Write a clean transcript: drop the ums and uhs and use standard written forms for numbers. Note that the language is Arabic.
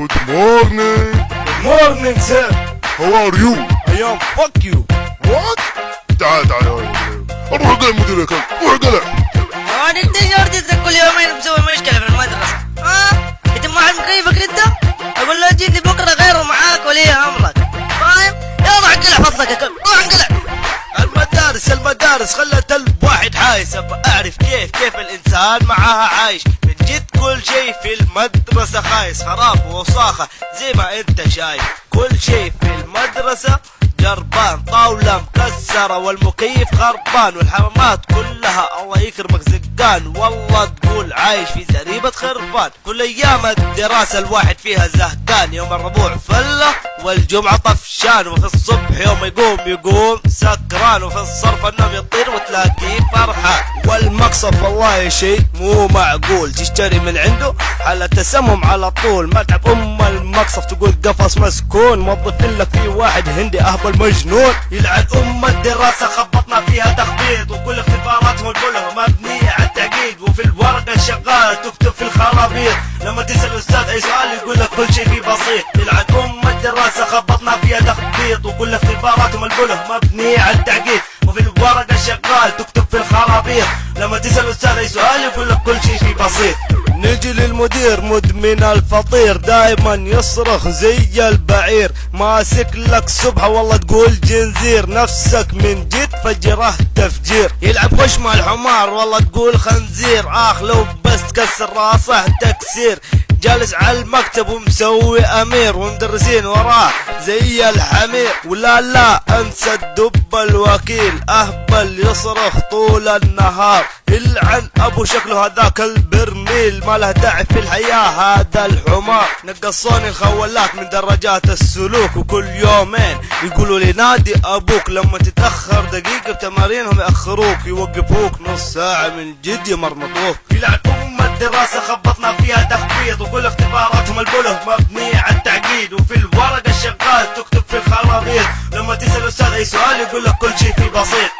Good morning. Good morning, sir. How are you? I am fuck you. What? تعال تعال روح قل مديرك روح قل. انت جوردتك كل يومين مسوي مشكله في المدرسه. انت ما حد مكيفك انت؟ اقول له جيت بكره غيره معاك ولي امرك. فاهم؟ يلا انقلع فضلك يا كلب، روح انقلع. المدارس خلت الواحد حايس. ابى اعرف كيف الانسان معاها عايش. من جد كل شيء في المدرسه خايس، خراب ووساخه زي ما انت شايف. كل شيء في المدرسه جربان، طاولة مكسرة والمكيف خربان، والحمامات كلها الله يكرمك زقان. والله تقول عايش في زريبة خربان. كل ايام الدراسة الواحد فيها زهقان، يوم الربوع فلة والجمعة طفشان، وفي الصبح يوم يقوم سكران، وفي الصرف النوم يطير وتلاقيه فرحان. والمقصف والله شيء مو معقول، تشتري من عنده حالة تسمم على طول. متعب المقصف تقول قفص مسكون، موظفين لك فيه واحد هندي اهبل مجنون. يلعن الدراسة خبطنا فيها تخبيط، وكل اختباراتهم كلها مبنية على التعقيد، وفي الورقة شغالة تكتب في الخرابيط. لما تسأل الأستاذ أي سؤال يقول لك كل شيء فيه بسيط. يلعن الدراسة خبطنا فيها تخبيط، وكل اختباراتهم الكلها مبنية على التعقيد، وفي الورقة شغال تكتب في الخرابيط. لما تسأل الأستاذ أي سؤال يقول لك كل شيء فيه بسيط. نجي للمدير مدمن الفطير، دايما يصرخ زي البعير، ماسك لك سبحة والله تقول جنزير، نفسك من جد فجره تفجير. يلعب خش مع الحمار والله تقول خنزير، لو بس تكسر راسه تكسير. جالس على المكتب ومسوي امير، ومدرسين وراه زي الحمير. ولا انسى الدب الوكيل، اهبل يصرخ طول النهار. يلعن ابو شكله هذاك البرميل، ما له داعي في الحياة هذا الحمار. نقصوني الخولات من درجات السلوك، وكل يومين يقولوا لي نادي ابوك. لما تتأخر دقيقة بتمارينهم يأخروك، يوقفوك نص ساعة من جد يمرمطوك. يلعن الدراسة خبطنا فيها تخبيط، وكل اختباراتهم البله مبنية على التعقيد، وفي الورقة شغال تكتب في الخرابيط. لما تسأل الأستاذ أي سؤال يقول لك كل شيء فيه بسيط.